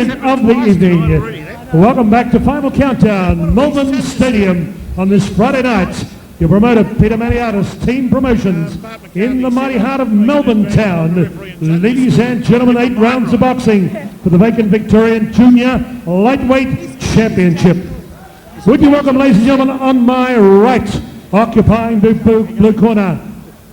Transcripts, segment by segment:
champion of the evening. Welcome back to Final Countdown, Malvern Stadium on this Friday night. Your promoter, Peter Maniatis, Team Promotions, in the mighty heart of Melbourne town. Ladies and gentlemen, 8 rounds of boxing for the vacant Victorian Junior Lightweight Championship. Would you welcome, ladies and gentlemen, on my right, occupying the blue corner,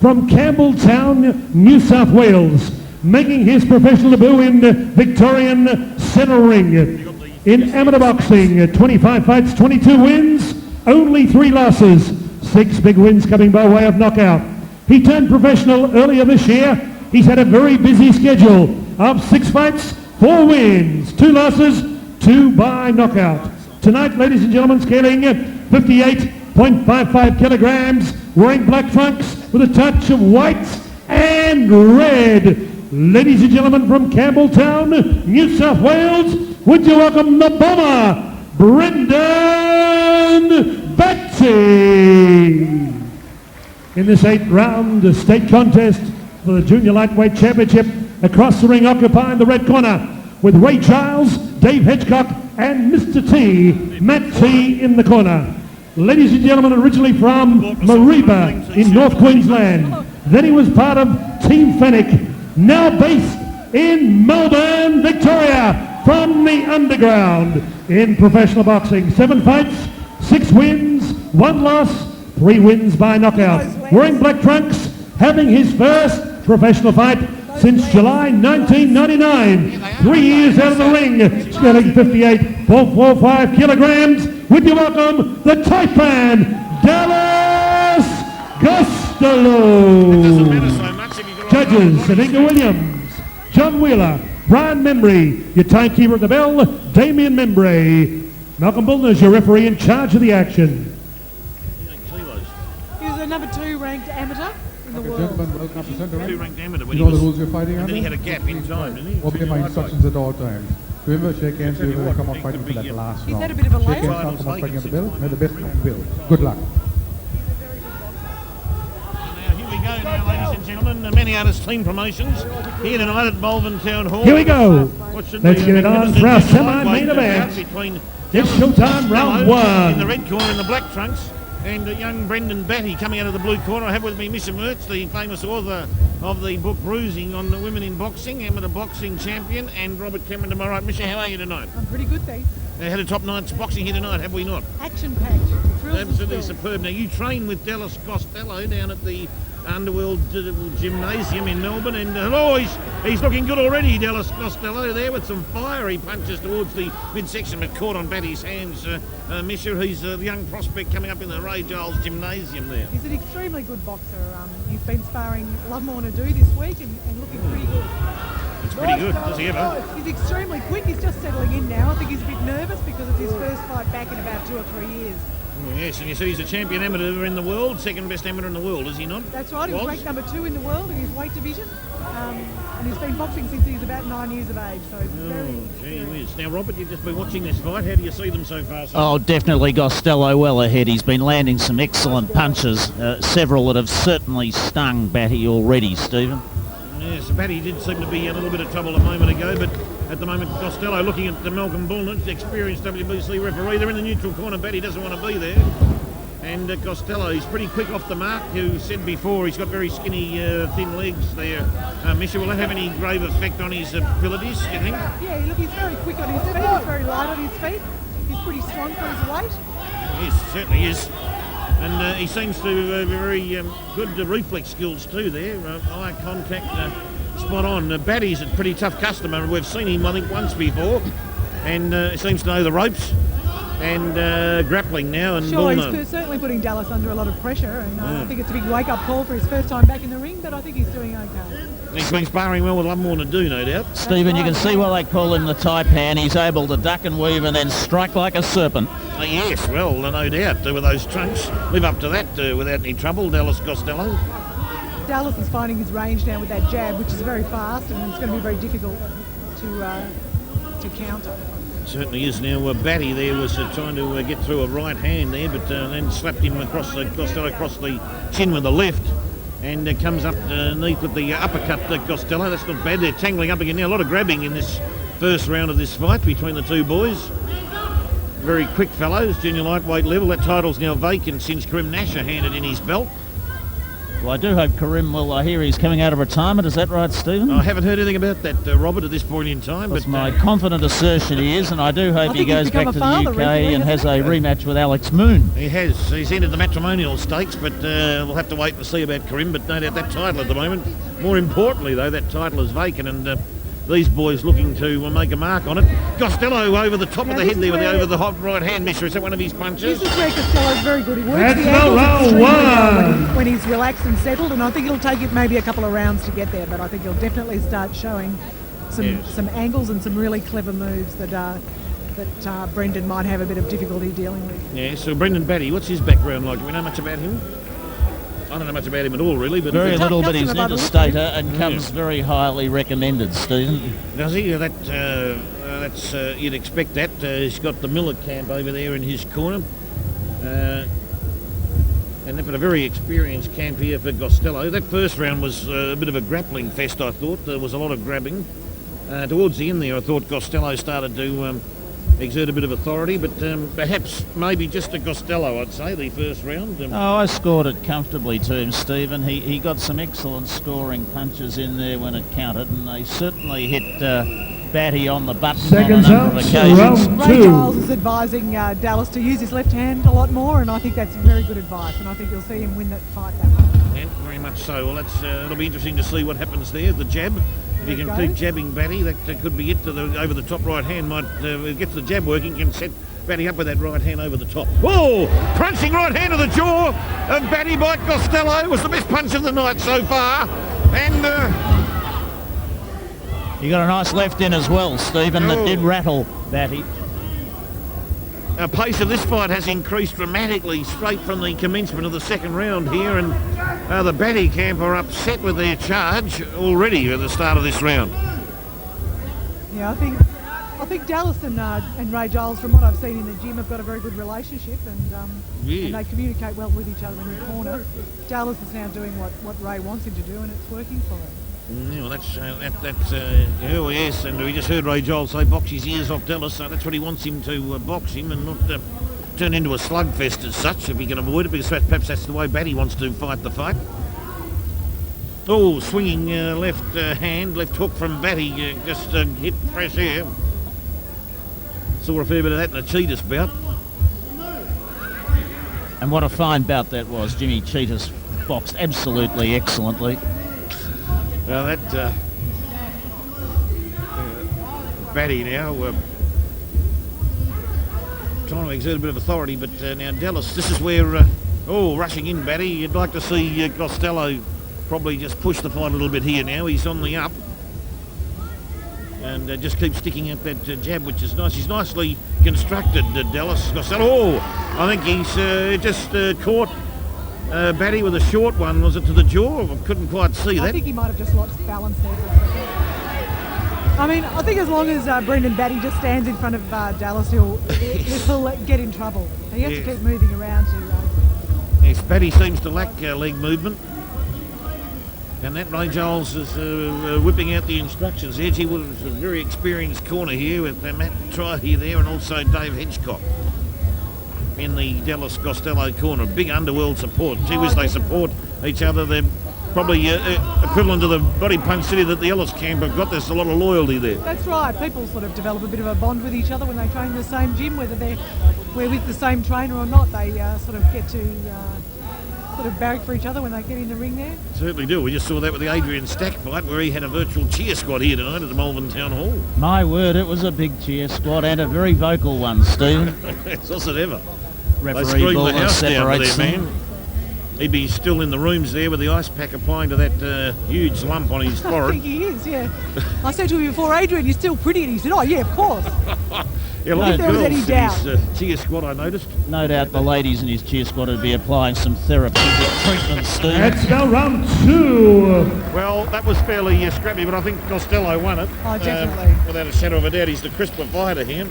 from Campbelltown, New South Wales, making his professional debut in Victorian Centre Ring. In amateur boxing, 25 fights, 22 wins, only 3 losses. 6 big wins coming by way of knockout. He turned professional earlier this year. He's had a very busy schedule of 6 fights, 4 wins, 2 losses, 2 by knockout. Tonight, ladies and gentlemen, scaling 58.55 kilograms, wearing black trunks with a touch of white and red. Ladies and gentlemen, from Campbelltown, New South Wales, would you welcome the bomber, Brendan Batty. In this 8-round state contest for the Junior Lightweight Championship, across the ring occupying the red corner with Ray Giles, Dave Hedgecock and Mr. T, Matt T in the corner. Ladies and gentlemen, originally from Mariba in North Queensland. Then he was part of Team Fennec, now based in Melbourne, Victoria, from the underground in professional boxing. 7 fights, 6 wins, 1 loss, 3 wins by knockout. Wearing black trunks, having his first professional fight since July 1999. 3 years out of the ring, scaling 58.45 kilograms. Would you welcome the Taipan, Dallas Gostelow. Judges, Aninga Williams, John Wheeler, Brian Membry, your timekeeper at the bell, Damien Membry. Malcolm Bullner's your referee in charge of the action. He's the number 2 ranked amateur in the world. Gentlemen, welcome up to centre ring. 2 ranked amateur when You know the rules you're fighting under? then he had a gap in time, didn't he? Obey my instructions at all times. Remember, shake hands, you're going to come up fighting for that last He's round. had a bit of a Shake layoff. hands, now come up fighting at the bell. May the best man will. Good luck. Here we go now, ladies and gentlemen. Maniatis Team Promotions here tonight at Malvern Town Hall. Here we go. Let's get it on for our semi-main event. It's showtime, round 1. In the red corner in the black trunks. And young Brendan Batty coming out of the blue corner. I have with me Misha Mertz, the famous author of the book Bruising on the Women in Boxing, amateur boxing champion, and Robert Cameron to my right. Misha, how are you tonight? I'm pretty good, thanks. We had a top night's boxing here tonight, have we not? Action-packed. Absolutely superb. Now, you train with Dallas Gostelow down at the Underworld Gymnasium in Melbourne, and he's looking good already, Dallas Gostelow there with some fiery punches towards the midsection, but caught on Batty's hands. Misha, he's a young prospect coming up in the Ray Giles Gymnasium there. He's an extremely good boxer. He's been sparring Lovemore to do this week and looking pretty good. It's pretty good, does he ever? He's extremely quick. He's just settling in now. I think he's a bit nervous because it's his first fight back in about 2 or 3 years. Oh, yes, and you see he's a champion amateur in the world, second best amateur in the world, is he not? That's right. He was ranked number 2 in the world in his weight division. And he's been boxing since he's about 9 years of age. So very gee whiz. Now, Robert, you've just been watching this fight. How do you see them so far? Oh, definitely Gostelow well ahead. He's been landing some excellent punches, several that have certainly stung Batty already, Stephen. Yes, Batty did seem to be in a little bit of trouble a moment ago, but at the moment, Gostelow looking at the Malcolm Bullner, experienced WBC referee. They're in the neutral corner. Batty doesn't want to be there. And Gostelow, he's pretty quick off the mark. You said before, he's got very skinny, thin legs there. Misha, will that have any grave effect on his abilities, do you think? Yeah, look, he's very quick on his feet. He's very light on his feet. He's pretty strong for his weight. Yes, certainly is. And he seems to have very good reflex skills too there. Eye contact, spot on. Batty's a pretty tough customer. We've seen him, I think, once before. And he seems to know the ropes. And grappling now. And sure, Bullner. he's certainly putting Dallas under a lot of pressure. And I think it's a big wake-up call for his first time back in the ring. But I think he's doing okay. He's been sparring well with Lovemore to do, no doubt. Stephen, you can see why they call him the Taipan. He's able to duck and weave and then strike like a serpent. Yes, well, no doubt. With those trunks, live up to that without any trouble, Dallas Gostelow. Dallas is finding his range now with that jab, which is very fast, and it's going to be very difficult to counter. It certainly is. Now, Batty there was trying to get through a right hand there, but then slapped him across Gostelow across the chin with the left. And comes up underneath with the uppercut, Gostelow. That's not bad. They're tangling up again now. A lot of grabbing in this first round of this fight between the two boys. Very quick fellows, junior lightweight level. That title's now vacant since Karim Nasher handed in his belt. Well, I do hope Karim will. I hear he's coming out of retirement. Is that right, Stephen? I haven't heard anything about that, Robert, at this point in time. That's but my confident assertion he is, and I do hope he think he's goes back become to a the father UK recently, and has hasn't a rematch with Alex Moon. he has. He's entered the matrimonial stakes, but we'll have to wait and see about Karim. But no doubt that title at the moment. More importantly, though, that title is vacant, and these boys looking to make a mark on it. Gostelow over the top of the head there over the hot right hand measure. Is that one of his punches? This is where Gostelow's very good. He works That's the angles round extremely well one. when he's relaxed and settled, and I think it'll take it maybe a couple of rounds to get there, but I think he'll definitely start showing some angles and some really clever moves that Brendan might have a bit of difficulty dealing with. Yeah, so Brendan Batty, what's his background like? Do we know much about him? I don't know much about him at all, really. But Very a tough little, but he's an customer by the interstater and comes very highly recommended, Stephen. Does he? That's you'd expect that. He's got the Miller camp over there in his corner. And they've got a very experienced camp here for Gostelow. That first round was a bit of a grappling fest, I thought. There was a lot of grabbing. Towards the end there, I thought Gostelow started to exert a bit of authority, but perhaps maybe just a Gostelow, I'd say, the first round. I scored it comfortably to him, Stephen. He got some excellent scoring punches in there when it counted, and they certainly hit Batty on the button Seconds on a number out, of occasions. round Ray two. Giles is advising Dallas to use his left hand a lot more, and I think that's very good advice, and I think you'll see him win that fight that way. Yeah, very much so. Well, it'll be interesting to see what happens there. The jab. If he can There it keep jabbing Batty, that could be it to over the top right hand. Might get the jab working, can set Batty up with that right hand over the top. Whoa! Crunching right hand to the jaw of Batty by Gostelow. Was the best punch of the night so far. And You got a nice left in as well, Stephen, that did rattle Batty. our pace of this fight has increased dramatically straight from the commencement of the second round here, and the Batty camp are upset with their charge already at the start of this round. Yeah, I think Dallas and Ray Giles, from what I've seen in the gym, have got a very good relationship, and they communicate well with each other in the corner. Dallas is now doing what Ray wants him to do, and it's working for him. Yeah, well, yes, and we just heard Ray Giles say box his ears off Dallas, so that's what he wants him to box him and not turn into a slugfest as such, if he can avoid it, because perhaps that's the way Batty wants to fight the fight. Oh, swinging left hook from Batty, just hit fresh air. Saw a fair bit of that in the Cheetahs bout. And what a fine bout that was. Jimmy Cheetahs boxed absolutely excellently. Well, that Batty now trying to exert a bit of authority, but now Dallas, this is where, rushing in Batty. You'd like to see Gostelow probably just push the fight a little bit here now. He's on the up. And just keep sticking out that jab, which is nice. He's nicely constructed, Dallas. Gostelow. I think he's just caught Batty with a short one. Was it to the jaw? I couldn't quite see that. I think he might have just lost balance there for a second. I mean, I think as long as Brendan Batty just stands in front of Dallas, he'll get in trouble. He has to keep moving around to... Yes, Batty seems to lack leg movement. And that Ray Giles is whipping out the instructions. Edgy was a very experienced corner here with Matt Trihe there, and also Dave Hedgecock in the Dallas Gostelow corner. Big underworld support. Gee whiz, they support each other. They're probably equivalent to the body punch city that the Ellis camp have got. There's a lot of loyalty there. That's right. People sort of develop a bit of a bond with each other when they train in the same gym, whether we're with the same trainer or not. They sort of get to sort of barrack for each other when they get in the ring there. Certainly do. We just saw that with the Adrian Stack fight, where he had a virtual cheer squad here tonight at the Malvern Town Hall. My word, it was a big cheer squad and a very vocal one, Steve. Was it ever? They Referee screamed ball the house down for separates their them. man. He'd be still in the rooms there with the ice pack applying to that huge lump on his I forehead. think he is, yeah. I said to him before, Adrian, you're still pretty, and he said, oh yeah, of course. Yeah, a lot of If there was girls any in doubt. his cheer squad, I noticed. No doubt the ladies in his cheer squad would be applying some therapeutic treatment, Steve. That's now round two. Well, that was fairly scrappy, but I think Gostelow won it. Oh, definitely. Without a shadow of a doubt, he's the crisper fighter here.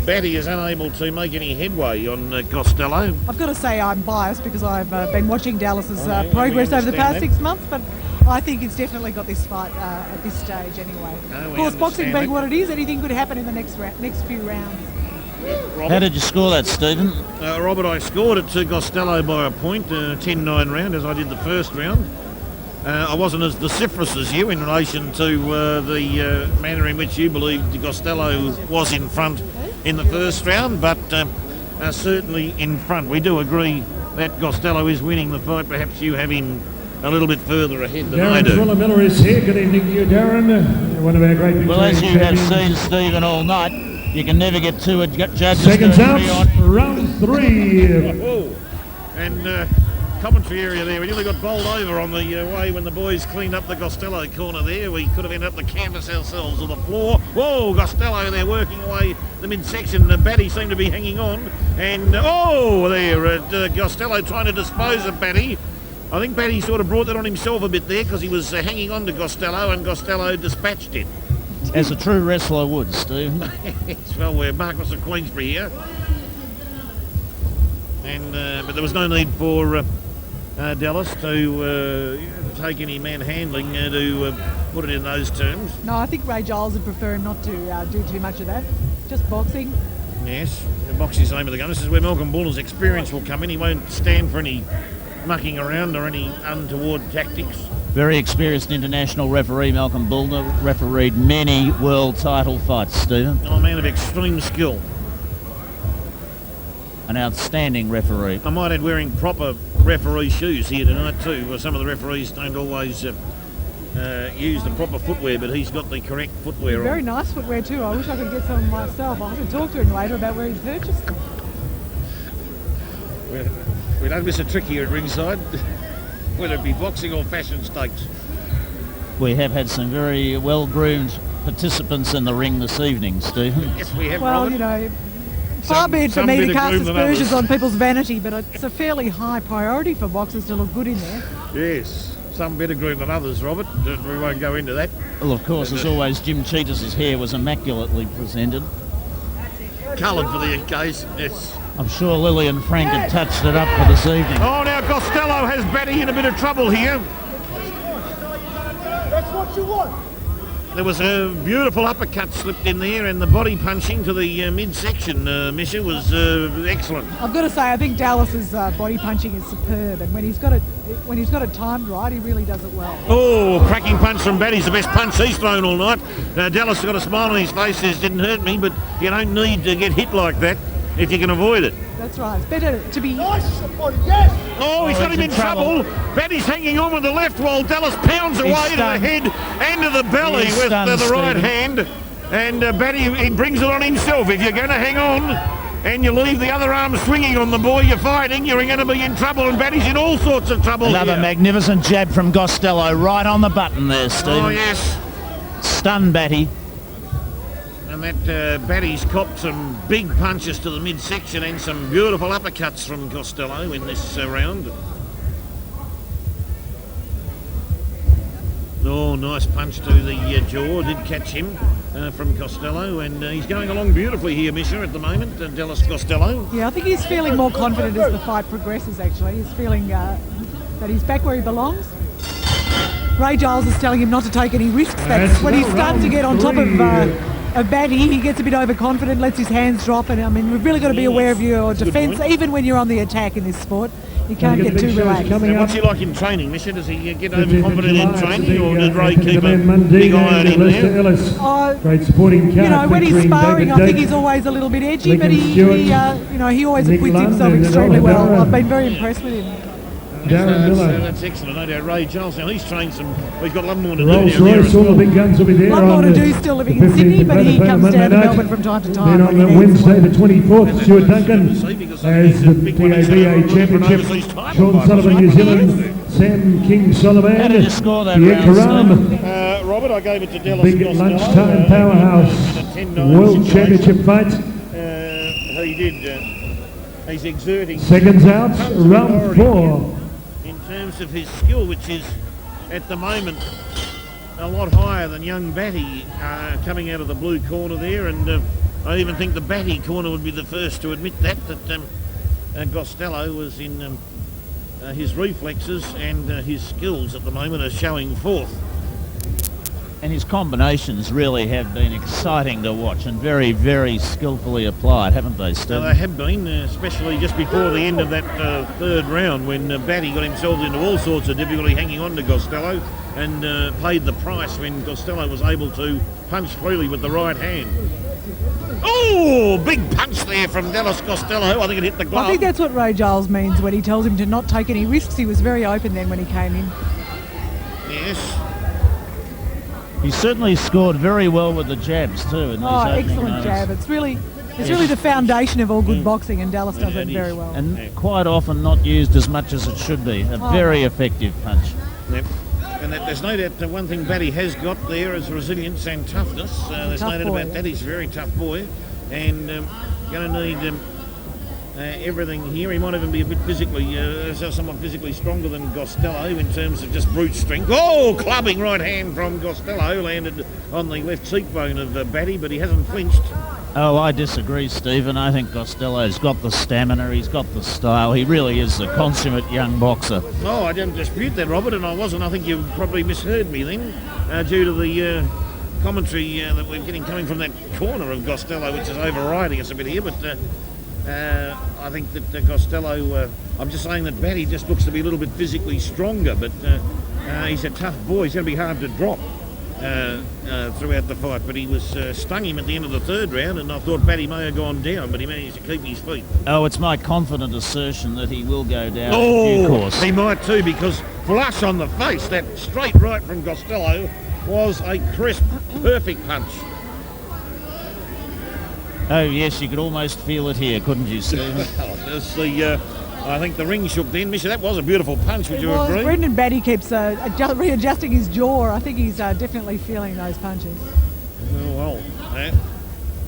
Batty is unable to make any headway on Gostelow. I've got to say I'm biased because I've been watching Dallas's Oh, yeah, progress we over the past understand 6 months, but I think it's definitely got this fight at this stage anyway. No, of course, boxing being what it is, anything could happen in the next few rounds. How did you score that, Stephen? Robert, I scored it to Gostelow by a point, 10-9 round, as I did the first round. I wasn't as vociferous as you in relation to the manner in which you believed Gostelow was in front in the first round, but certainly in front. We do agree that Gostelow is winning the fight. Perhaps you have him a little bit further ahead than I Darren do. Thriller Miller is here. Good evening to you, Darren. One of our great Well, as you have champions. seen, Stephen, all night, you can never get two judges Seconds to out, agree on. round 3. Oh, and commentary area there. We nearly got bowled over on the way when the boys cleaned up the Gostelow corner there. We could have ended up the canvas ourselves or the floor. Whoa, Gostelow there working away the midsection. Batty seemed to be hanging on. And, Gostelow trying to dispose of Batty. I think Batty sort of brought that on himself a bit there because he was hanging on to Gostelow and Gostelow dispatched it. As a true wrestler would, Stephen. Well, we're Marcus of Queensbury here. And but there was no need for Dallas to take any manhandling to put it in those terms. No, I think Ray Giles would prefer him not to do too much of that. Just boxing. Yes, the boxing's the name of the gun. This is where Malcolm Buller's experience will come in. He won't stand for any mucking around or any untoward tactics. Very experienced international referee, Malcolm Bullner, refereed many world title fights, Stephen. Oh, a man of extreme skill. An outstanding referee. I might add wearing proper referee shoes here tonight too. Some of the referees don't always use the proper footwear, but he's got the correct footwear Very on. nice footwear too. I wish I could get some myself. I'll have to talk to him later about where he purchased them. We don't miss a trick here at ringside, whether it be boxing or fashion stakes. We have had some very well-groomed participants in the ring this evening, Stephen. Yes, we have. Well, Robert. you know, far be it for some me bit to of cast groom than aspersions others. on people's vanity, but it's a fairly high priority for boxers to look good in there. Yes, some better groomed than others, Robert. We won't go into that. Well, of course, as always, Jim Cheetah's hair was immaculately presented. Coloured for the occasion, yes. I'm sure Lily and Frank had touched it up for this evening. Oh, now Gostelow has Batty in a bit of trouble here. That's what you want. There was a beautiful uppercut slipped in there, and the body punching to the midsection, Misha, was excellent. I've got to say, I think Dallas's body punching is superb, and when he's got it timed right, he really does it well. Oh, cracking punch from Batty's the best punch he's thrown all night. Dallas has got a smile on his face, says didn't hurt me, but you don't need to get hit like that if you can avoid it. That's right. It's better to be. Nice, buddy, yes. Oh, he's got him in trouble. Batty's hanging on with the left while Dallas pounds away to the stunned. head and to the belly He's with stunned, the right Stephen. hand. And Batty, he brings it on himself. If you're going to hang on and you leave the other arm swinging on the boy you're fighting, you're going to be in trouble, and Batty's in all sorts of trouble Another here. magnificent jab from Gostelow, right on the button there, Stephen. Oh, yes. Stunned Batty. And that Batty's copped some big punches to the midsection and some beautiful uppercuts from Gostelow in this round. Oh, nice punch to the jaw, did catch him from Gostelow, and he's going along beautifully here, Misha, at the moment, Dallas Gostelow. Yeah, I think he's feeling more confident as the fight progresses, actually. He's feeling that he's back where he belongs. Ray Giles is telling him not to take any risks. That's when he's starting to get on top of Batty, he gets a bit overconfident, lets his hands drop, and I mean, we've really got to be aware of your defence, even when you're on the attack in this sport. You can't get too relaxed. And what's he like in training, Misha? Does he get overconfident in training, or did Ray keep a big big eye on him there? Great supporting cast. You know, when he's featuring sparring, David I think Dake, he's always a little bit edgy, Lincoln but he Stewart, he always Nick acquits London, himself and extremely Oliver well. Dara. I've been very impressed with him. Darren Miller. That's excellent. No doubt Ray Giles. Now he's trained some. Well, he's got a lot more to do Rolls down there Royce, as all well. the big guns will be there. A lot more on to the do still living in 15th Sydney, of but he November, comes Monday down to night. Melbourne from time to time. Then on when the he needs Wednesday, one. the 24th, Stuart That's Duncan good to see because as the big one is DABA for an Championship. overseas title Sean fight, Sullivan, wasn't New it? Zealand. Sam King Sullivan. How did you score that Pierre round, Karam. Robert, I gave it to Dallas Big Gostelow, lunchtime powerhouse. in a 10-9 World situation. Championship fight. He did. He's exerting Seconds out, round authority 4. in terms of his skill, which is at the moment a lot higher than young Batty coming out of the blue corner there, and I even think the Batty corner would be the first to admit that Gostelow was in his reflexes and his skills at the moment are showing forth. And his combinations really have been exciting to watch and very, very skillfully applied, haven't they, Steve? They have been, especially just before the end of that third round when Batty got himself into all sorts of difficulty hanging on to Gostelow and paid the price when Gostelow was able to punch freely with the right hand. Oh, big punch there from Dallas Gostelow. I think it hit the glove. I think that's what Ray Giles means when he tells him to not take any risks. He was very open then when he came in. Yes. He certainly scored very well with the jabs too. In these opening excellent moments. jab. It's really the foundation of all good boxing, and Dallas does it very well. And quite often not used as much as it should be. A very effective punch. Yep. And there's no doubt the one thing Batty has got there is resilience and toughness. There's no doubt about that. He's a very tough boy and going to need everything here. He might even be a bit physically, somewhat physically stronger than Gostelow in terms of just brute strength. Oh, clubbing right hand from Gostelow, landed on the left cheekbone of Batty, but he hasn't flinched. Oh, I disagree, Stephen. I think Gostelow's got the stamina, he's got the style. He really is a consummate young boxer. Oh, I didn't dispute that, Robert, and I wasn't. I think you probably misheard me then, due to the commentary that we're getting coming from that corner of Gostelow, which is overriding us a bit here, but I think that Gostelow, I'm just saying that Batty just looks to be a little bit physically stronger, but he's a tough boy. He's going to be hard to drop throughout the fight, but he was stung him at the end of the third round, and I thought Batty may have gone down, but he managed to keep his feet. Oh, it's my confident assertion that he will go down in due course. He might too, because flush on the face, that straight right from Gostelow was a crisp, perfect punch. Oh yes, you could almost feel it here, couldn't you, Stephen? I think the ring shook then. Misha, that was a beautiful punch, would you agree? Brendan Batty keeps readjusting his jaw. I think he's definitely feeling those punches.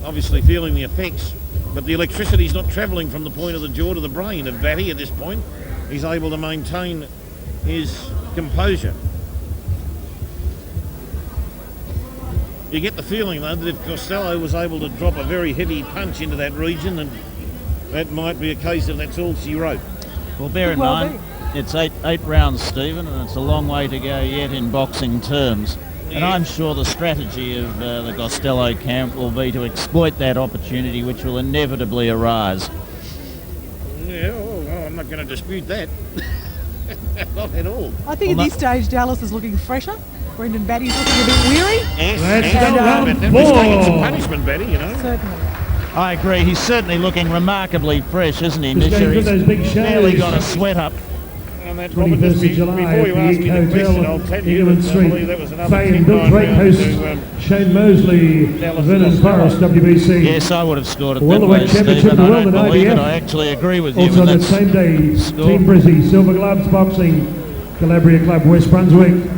Obviously feeling the effects, but the electricity's not travelling from the point of the jaw to the brain of Batty at this point. He's able to maintain his composure. You get the feeling, though, that if Gostelow was able to drop a very heavy punch into that region, then that might be a case of that's all she wrote. Well, bear in mind, it's eight rounds, Stephen, and it's a long way to go yet in boxing terms. And I'm sure the strategy of the Gostelow camp will be to exploit that opportunity, which will inevitably arise. Yeah, I'm not going to dispute that. Not at all. I think at this stage, Dallas is looking fresher. Brendan Batty's looking a bit weary. Yes, and he's taking some punishment, Batty, you know. Certainly. I agree. He's certainly looking remarkably fresh, isn't he, Just Misha? going through those big He's shows. barely got a sweat up. And that's Robert, just 21st of July before you at ask the me the question, I'll Hotel, tell you that I Street. believe that was another Faye 10-9 Bill Drake round hosts to Shane Mosley, Vernon Forrest, WBC. Yes, I would have scored it that Welterweight way, Championship Stephen. of the I world don't at believe it. IBF. I actually agree with you. Also on and that that's same day, score. Team Brizzy, Silver Gloves Boxing, Calabria Club, West Brunswick.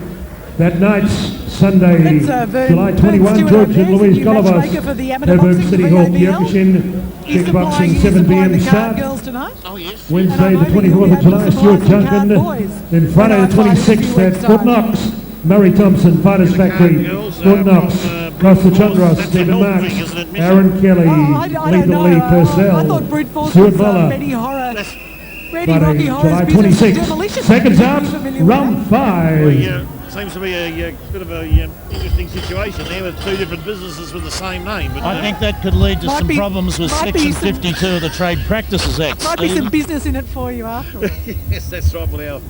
That night's Sunday, July 21, George and Louise Golovas, for the amateur Coburg boxing, City the Hall, VABL. Kyokushin, He's supplying kickboxing, 7 p.m. the card start. girls tonight. Oh, yes. Wednesday, the And I'm hoping 24th of he'll July, be able to Stuart supply some card Junkin. boys. Then Friday, the And I fight in a few 26th at weeks' Fort time. Knox, Murray Thompson, Fighters Factory, Fort Knox, Costa Chundros, Stephen Marks, Aaron Kelly, I don't Lethal know. Lee, I Purcell, thought Brute Force Stuart was Muller. Betty Horror. Betty Friday, Rocky July Horror's business 26th. demolition. Seconds Are out, you familiar with round that? 5. Seems to be a bit of a interesting situation there with two different businesses with the same name. But, I think that could lead to Might some be- problems with might Section be some- 52 of the Trade Practices Act. Might be Stephen. some business in it for you after all. yes, that's right. Well, our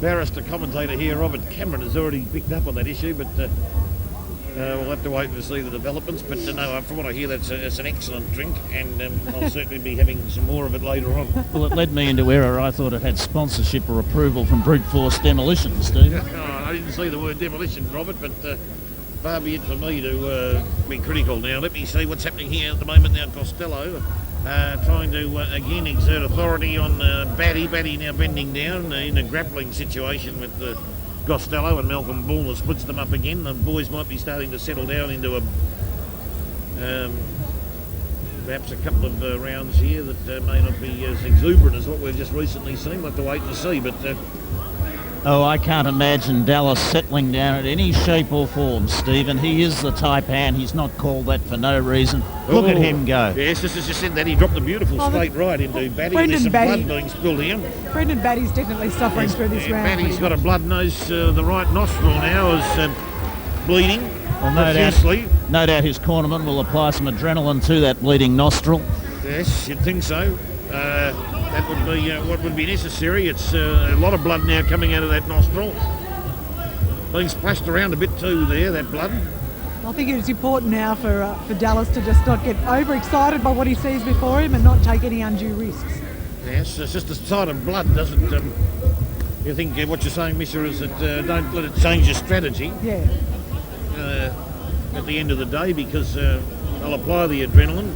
barrister commentator here, Robert Cameron, has already picked up on that issue, but we'll have to wait and see the developments. But no, from what I hear, it's an excellent drink, and I'll certainly be having some more of it later on. Well, it led me into error. I thought it had sponsorship or approval from Brute Force Demolition, Stephen. I didn't see the word demolition, Robert, but far be it for me to be critical. Now, let me see what's happening here at the moment now. Costello trying to again exert authority on Batty. Batty now bending down in a grappling situation with Gostelow, and Malcolm Bullner splits them up again. The boys might be starting to settle down into a perhaps a couple of rounds here that may not be as exuberant as what we've just recently seen. We'll have to wait and see, but Oh, I can't imagine Dallas settling down in any shape or form, Stephen. He is the Taipan. He's not called that for no reason. Look at him go. Yes, just as you said that, he dropped a beautiful straight right into Batty. Brendan There's some Batty. blood being spilled here. Brendan Batty's definitely suffering through this round. Batty's got a blood nose. The right nostril now is bleeding Well, profusely. no doubt his cornerman will apply some adrenaline to that bleeding nostril. Yes, you'd think so. That would be what would be necessary. It's a lot of blood now coming out of that nostril. Being splashed around a bit too there, that blood. I think it's important now for Dallas to just not get overexcited by what he sees before him and not take any undue risks. Yes, it's just the sight of blood doesn't... you think what you're saying, Misha, is that don't let it change your strategy Yeah. at the end of the day, because they'll apply the adrenaline.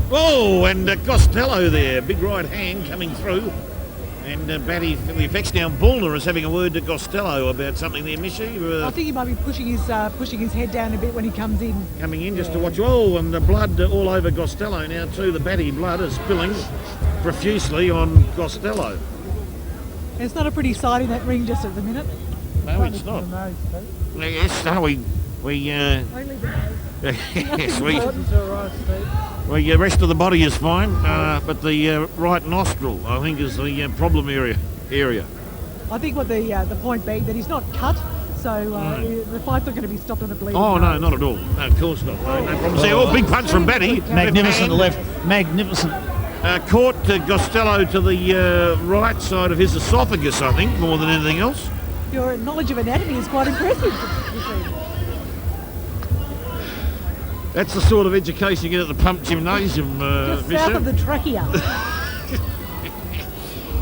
Oh, and Gostelow there, big right hand coming through. And Batty, the effects now, Bullner is having a word to Gostelow about something there, Misha. I think he might be pushing his head down a bit when he comes in. Coming in just to watch. Oh, and the blood all over Gostelow now too. The Batty blood is spilling profusely on Gostelow. It's not a pretty sight in that ring just at the minute. No, it's not. Yes, no, we Only the nose. yes, the rest of the body is fine, but the right nostril, I think, is the problem area. I think what the point being that he's not cut, so the fight's not going to be stopped on a bleeding. Oh, no, nose. not at all. No, of course not. No problem. See, oh, big punch from Batty. Magnificent magnificent. Caught Gostelow to the right side of his esophagus, I think, more than anything else. Your knowledge of anatomy is quite impressive. That's the sort of education you get at the pump gymnasium, Just Misha. south of the trachea.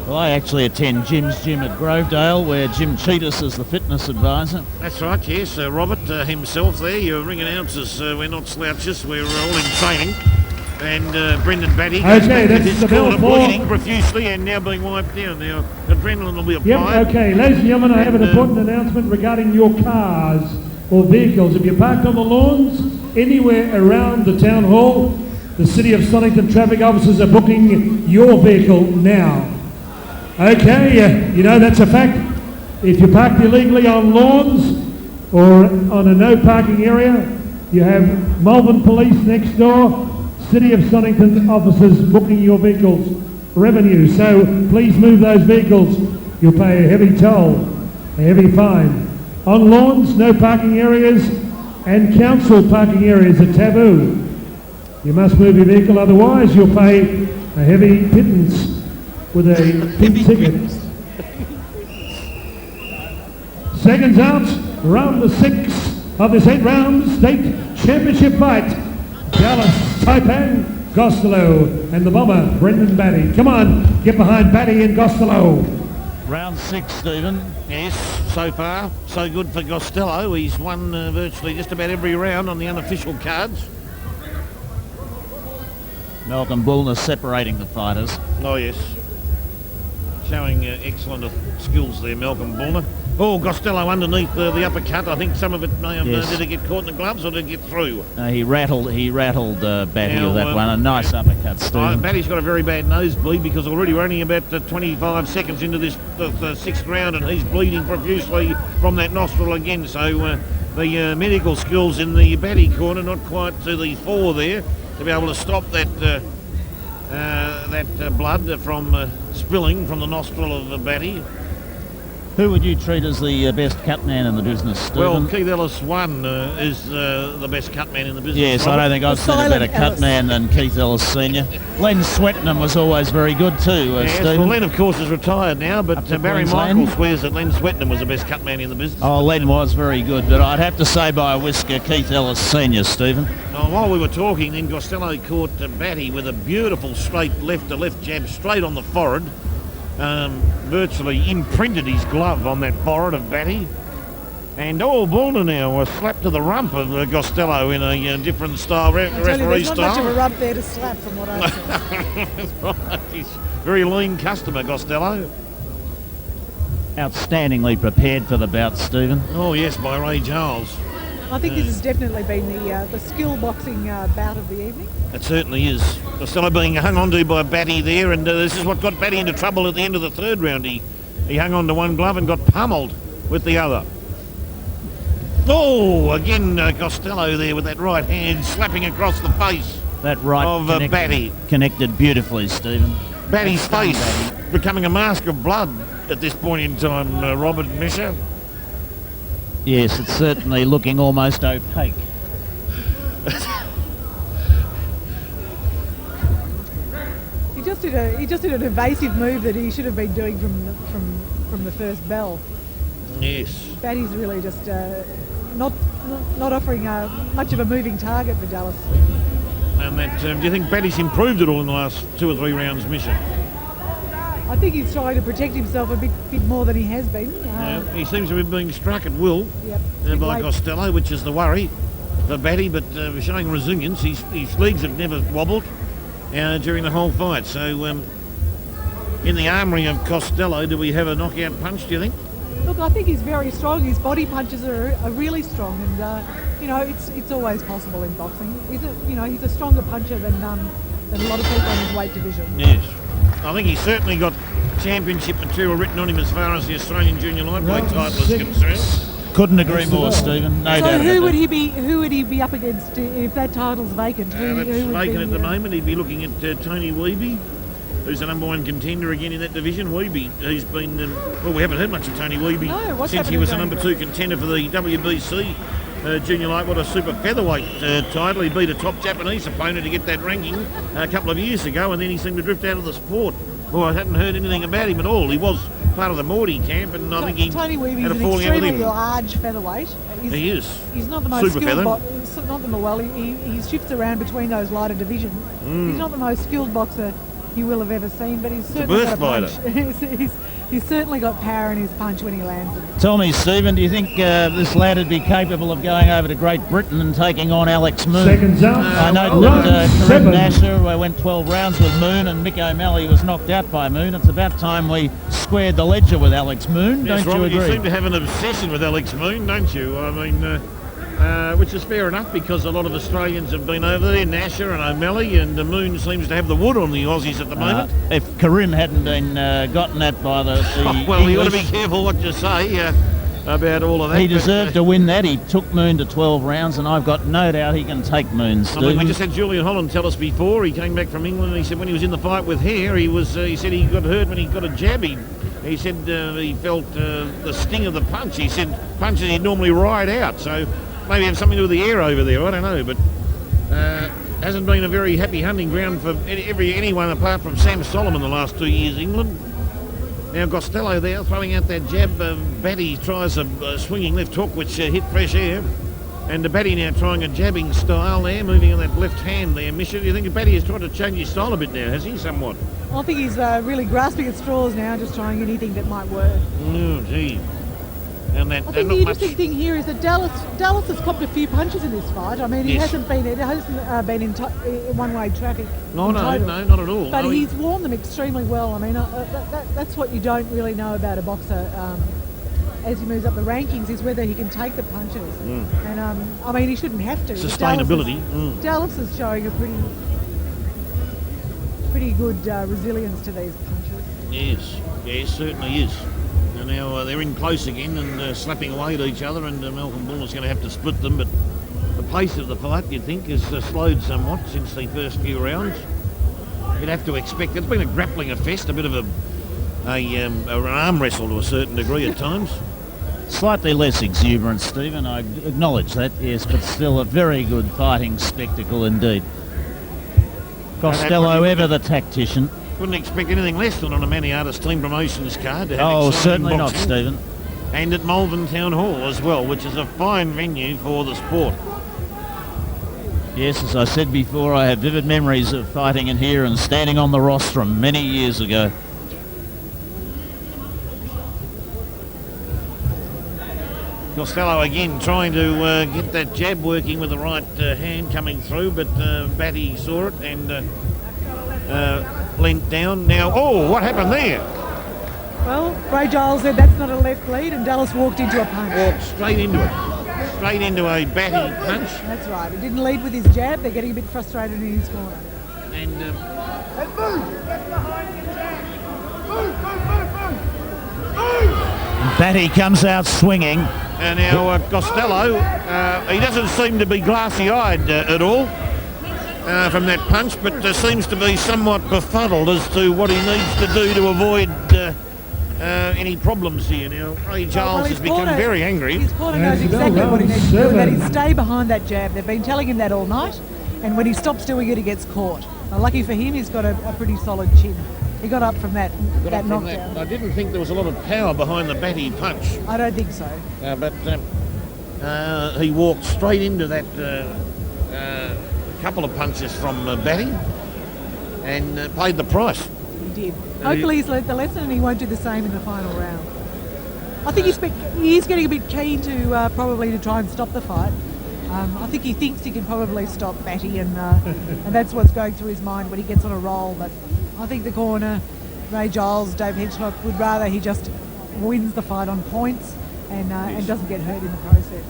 Well, I actually attend Jim's gym at Grovedale, where Jim Cheetahs is the fitness advisor. That's right, yes. Robert himself there, your ring announcers, we're not slouches, we're all in training. And Brendan Batty Okay, that's the bell for... bleeding profusely and now being wiped down. Now, adrenaline will be applied. Yep, okay, ladies and gentlemen, I have an important announcement regarding your cars or vehicles. If you're parked on the lawns, anywhere around the town hall, the City of Stonington traffic officers are booking your vehicle now. Okay, you know that's a fact. If you're parked illegally on lawns or on a no parking area, you have Malvern Police next door, City of Stonington officers booking your vehicles revenue. So please move those vehicles. You'll pay a heavy toll, a heavy fine. On lawns, no parking areas, and council parking areas are taboo. You must move your vehicle, otherwise you'll pay a heavy pittance with a pink ticket. Seconds out, round 6 of this 8-round state championship fight. Dallas, Taipan, Gostelow, and the bomber, Brendan Batty. Come on, get behind Batty and Gostelow. Round 6, Stephen. Yes, so far, so good for Gostelow. He's won virtually just about every round on the unofficial cards. Malcolm Bullner separating the fighters. Oh, yes. Showing excellent skills there, Malcolm Bullner. Oh, Gostelow underneath the uppercut. I think some of it may have... Yes. Did it get caught in the gloves or did it get through? He rattled Batty Now, with that one. A nice uppercut, Stephen. Batty's got a very bad nosebleed because already we're only about 25 seconds into this the 6th round and he's bleeding profusely from that nostril again. So the medical skills in the Batty corner not quite to the fore there to be able to stop that blood from spilling from the nostril of the Batty. Who would you treat as the best cut man in the business, Stephen? Well, Keith Ellis is the best cut man in the business. Yes, I don't think I've seen a better cut man than Keith Ellis Senior. Len Swettenham was always very good too, yes, Stephen. well, Len, of course, is retired now, but Barry Queensland. Michael swears that Len Swettenham was the best cut man in the business. Oh, Len was very good, but I'd have to say by a whisker, Keith Ellis Senior, Stephen. While we were talking, then Gostelow caught Batty with a beautiful straight left-to-left jab straight on the forehead. Virtually imprinted his glove on that forehead of Batty. And Bullner now was slapped to the rump of Gostelow in a different style, referee There's not style. much of a rump there to slap from what I said. That's right. He's a very lean customer, Gostelow. Outstandingly prepared for the bout, Stephen. Oh yes, by Ray Giles. I think this has definitely been the skill boxing bout of the evening. It certainly is. Costello being hung onto by Batty there, and this is what got Batty into trouble at the end of the 3rd round. He He hung on to one glove and got pummeled with the other. Oh, again Gostelow there with that right hand slapping across the face That right of Batty. connected beautifully, Stephen. Batty's That's face Batty. becoming a mask of blood at this point in time, Robert Misha. Yes, it's certainly looking almost opaque. He just did an evasive move that he should have been doing from the first bell. Yes. Batty's really just not offering much of a moving target for Dallas. And that, do you think Batty's improved at all in the last 2 or 3 rounds, Misha? I think he's trying to protect himself a bit more than he has been. He seems to be being struck at will Yep. by Gostelow, which is the worry for Batty, but showing resilience. His legs have never wobbled during the whole fight. So in the armoury of Gostelow, do we have a knockout punch, do you think? Look, I think he's very strong. His body punches are really strong, and it's always possible in boxing. He's a stronger puncher than a lot of people in his weight division. Yes. I think he's certainly got championship material written on him as far as the Australian junior lightweight title is concerned. Couldn't agree more, Stephen. No So doubt who about would that. he be up against if that title's vacant? That's vacant at the moment. He'd be looking at Tony Weeby, who's the number 1 contender again in that division. Weeby, he's been... we haven't heard much of Tony Weeby No, since he was the number 2 contender for the WBC junior lightweight, a super featherweight title. He beat a top Japanese opponent to get that ranking a couple of years ago, and then he seemed to drift out of the sport. Well, I hadn't heard anything about him at all. He was part of the Morty camp, and I think he Tony Weavy's had a an falling out with extremely him. large featherweight. He is. He's not the most Super skilled feather. he shifts around between those lighter divisions. He's not the most skilled boxer you will have ever seen, but he's certainly got a punch. He's certainly got power in his punch when he lands it. Tell me, Stephen, do you think this lad would be capable of going over to Great Britain and taking on Alex Moon? Seconds up. I know Round that seven. Karim Nasser went 12 rounds with Moon, and Mick O'Malley was knocked out by Moon. It's about time we squared the ledger with Alex Moon, Yes, don't you Robert, agree? you seem to have an obsession with Alex Moon, don't you? I mean, which is fair enough because a lot of Australians have been over there, Nasher and O'Malley, and the Moon seems to have the wood on the Aussies at the moment. If Karim hadn't been gotten at by the Well, you got to be English, careful what you say about all of that. he but, deserved to win that. He took Moon to 12 rounds, and I've got no doubt he can take Moon, I Stephen. mean, we just had Julian Holland tell us before. He came back from England and he said when he was in the fight with Hare, he said he got hurt when he got a jab. He said he felt the sting of the punch. He said punches he'd normally ride out. So maybe have something to do with the air over there. I don't know, but hasn't been a very happy hunting ground for anyone apart from Sam Solomon the last 2 years, England. Now Gostelow there throwing out that jab. Batty tries a swinging left hook which hit fresh air. And Batty now trying a jabbing style there, moving on that left hand there. Misha, do you think Batty has tried to change his style a bit now, has he, somewhat? I think he's really grasping at straws now, just trying anything that might work. Oh, gee. And that, I think not the much... interesting thing here is that Dallas has copped a few punches in this fight. I mean, it Yes. hasn't been in one-way traffic. No, in no, total. no, not at all. But No, he's worn them extremely well. I mean, that's what you don't really know about a boxer as he moves up the rankings, is whether he can take the punches. And I mean, he shouldn't have to. Sustainability. Dallas is showing a pretty good resilience to these punches. Yes, certainly is. And now they're in close again and slapping away at each other, and Malcolm Bull's going to have to split them, but the pace of the fight, you'd think, has slowed somewhat since the first few rounds. You'd have to expect it's been a grappling fest, a bit of an arm wrestle to a certain degree at times. Slightly less exuberant, Stephen, I acknowledge that, yes, but still a very good fighting spectacle indeed. Gostelow, ever the tactician. Couldn't expect anything less than on a Manny Artist Team Promotions card to have Oh, exciting certainly not, boxing. Stephen. And at Malvern Town Hall as well, which is a fine venue for the sport. Yes, as I said before, I have vivid memories of fighting in here and standing on the rostrum many years ago. Gostelow again trying to get that jab working with the right hand coming through, but Batty saw it and leant down. Now, what happened there? Well, Ray Giles said that's not a left lead, and Dallas walked into a punch. Walked straight into it. Straight into a Batty punch. That's right. He didn't lead with his jab. They're getting a bit frustrated in his corner. And Batty comes out swinging. And now Gostelow, he doesn't seem to be glassy-eyed at all from that punch, but seems to be somewhat befuddled as to what he needs to do to avoid any problems here. Now, Ray Giles has become very angry. His corner knows exactly what he needs to do, that is stay behind that jab. They've been telling him that all night, and when he stops doing it, he gets caught. Lucky for him, he's got a pretty solid chin. He got up from that knockdown. I didn't think there was a lot of power behind the Batty punch. I don't think so. But he walked straight into that couple of punches from Batty and paid the price. He did. Hopefully he's learnt the lesson and he won't do the same in the final round. I think he's getting a bit keen to probably to try and stop the fight. I think he thinks he can probably stop Batty and that's what's going through his mind when he gets on a roll. But I think the corner, Ray Giles, Dave Hitchcock, would rather he just wins the fight on points and doesn't get hurt in the process.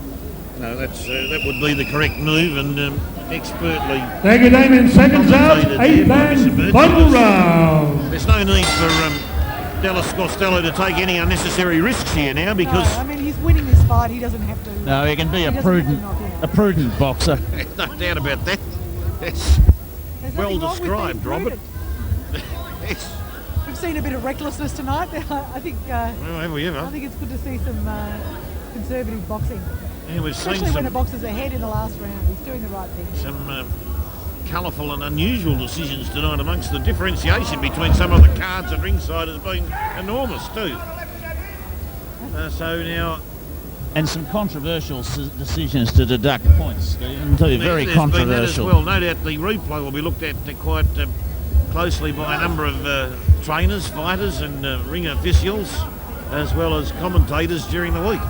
No, that would be the correct move, and expertly. Thank you, Damien. Seconds out, 8th and final round. There's no need for Dallas Gostelow to take any unnecessary risks here now because. No, I mean he's winning this fight. He doesn't have to. No, he can be a prudent boxer. No doubt about that. That's well described, Robert. Yes. We've seen a bit of recklessness tonight. I think. Well, have we ever? I think it's good to see some conservative boxing. Yeah, we've especially seen when a boxer's ahead in the last round. He's doing the right thing. Some colourful and unusual decisions tonight amongst the differentiation between some of the cards at ringside has been enormous too. So now. And some controversial decisions to deduct points, Stephen, too. Very controversial. That as well. No doubt the replay will be looked at quite closely by a number of trainers, fighters and ring officials, as well as commentators during the week.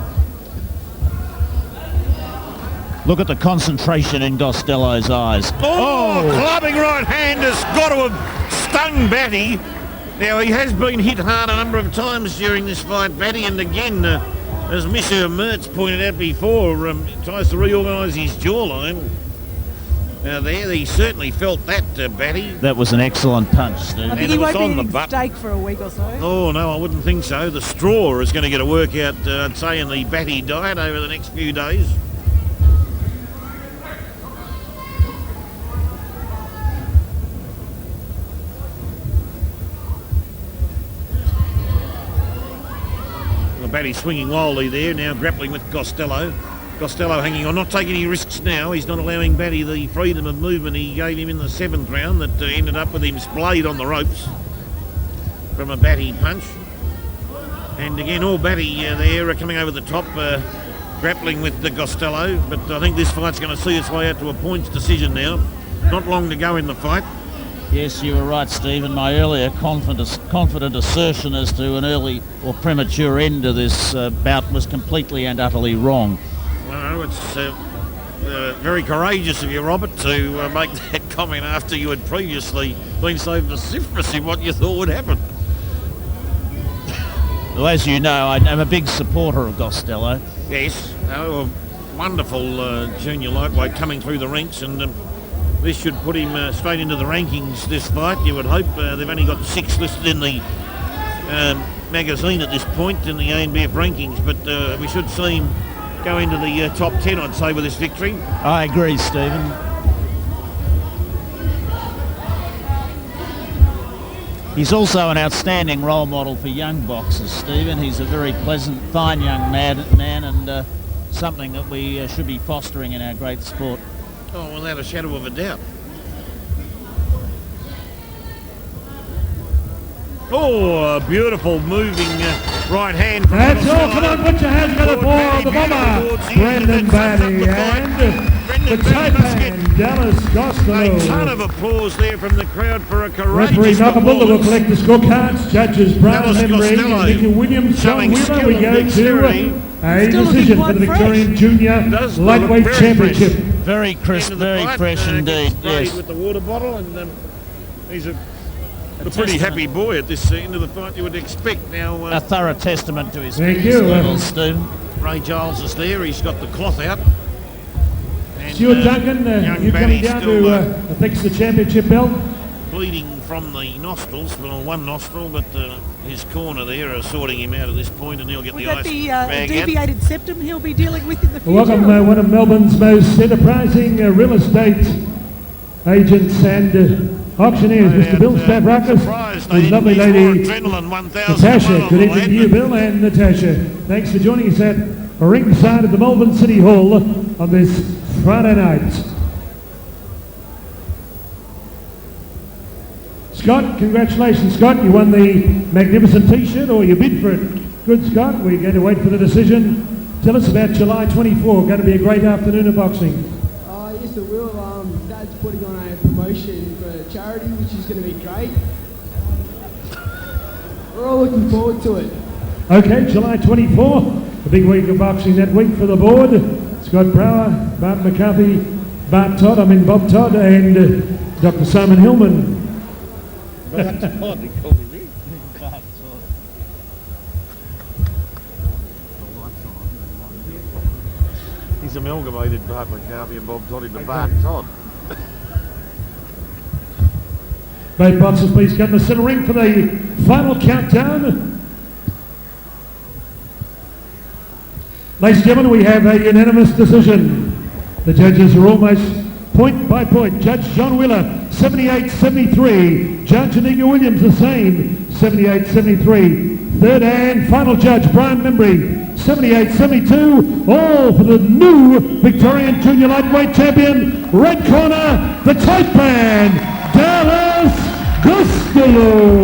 Look at the concentration in Gostelow's eyes. Oh, clubbing right hand has got to have stung Batty. Now, he has been hit hard a number of times during this fight, Batty, and again, as Mr. Mertz pointed out before, he tries to reorganise his jawline. Now there, he certainly felt that, Batty. That was an excellent punch, Steve. I think he won't be eating steak for a week or so. Oh, no, I wouldn't think so. The straw is going to get a workout, I'd say, in the Batty diet over the next few days. Batty swinging wildly there, now grappling with Gostelow. Gostelow hanging on, not taking any risks now. He's not allowing Batty the freedom of movement he gave him in the 7th round that ended up with him splayed on the ropes from a Batty punch. And again, all Batty there are coming over the top, grappling with the Gostelow. But I think this fight's going to see its way out to a points decision now. Not long to go in the fight. Yes, you were right, Stephen. My earlier confident assertion as to an early or premature end to this bout was completely and utterly wrong. Well, it's very courageous of you, Robert, to make that comment after you had previously been so vociferous in what you thought would happen. Well, as you know, I'm a big supporter of Gostelow. Yes, a wonderful junior lightweight coming through the ranks, and this should put him straight into the rankings, this fight. You would hope. They've only got 6 listed in the magazine at this point in the ANBF rankings, but we should see him go into the top 10, I'd say, with this victory. I agree, Stephen. He's also an outstanding role model for young boxers, Stephen. He's a very pleasant, fine young man and something that we should be fostering in our great sport. Oh, without a shadow of a doubt. Oh, a beautiful moving right hand. From That's all. Come on, put your hands together for the bomber, Brendan Batty, and the Taipan, Dallas Gostelow. A ton of applause there from the crowd for a courageous Referee Nakamura will collect the scorecards. Judges Brian Henry Gostelow and Nicky Williams. showing Wheeler, skill we and go to dexterity. a decision for the Victorian Junior Does look Lightweight very Championship. Very crisp, very fresh indeed. Yes. With the water bottle, and he's a pretty happy boy at this end of the fight. You would expect now. A thorough testament to his Thank you, levels, Stephen. Ray Giles is there. He's got the cloth out. And, Stuart Duncan, young you coming Batty down still, to fix the championship belt? bleeding from the nostrils, well, one nostril, but his corner there are sorting him out at this point, and he'll get Was the that ice the bag out. deviated septum he'll be dealing with in the future? Welcome one of Melbourne's most enterprising real estate agents and auctioneers, Mr. Bill Stavrakis, and lovely lady Natasha. Good evening to you, Bill and Natasha. Thanks for joining us at ringside at the Melbourne City Hall on this Friday night. Scott, congratulations, Scott. You won the magnificent T-shirt, or you bid for it. Good, Scott. We're going to wait for the decision. Tell us about July 24. Going to be a great afternoon of boxing. Yes, it will. Dad's putting on a promotion for charity, which is going to be great. We're all looking forward to it. Okay, July 24. A big week of boxing that week for the board. Scott Brower, Bart McCarthy, Bob Todd, and Dr. Simon Hillman. He's amalgamated Bart McCarthy and Bob Todd into Bart Todd. Both boxers, please come to the centre ring for the final countdown. Ladies and gentlemen, we have a unanimous decision. The judges are almost point by point. Judge John Wheeler, 78-73. Judge Anika Williams, the same, 78-73. Third and final judge, Brian Membry, 78-72. All for the new Victorian Junior Lightweight Champion, red corner, the tight man, Dallas Gostelow.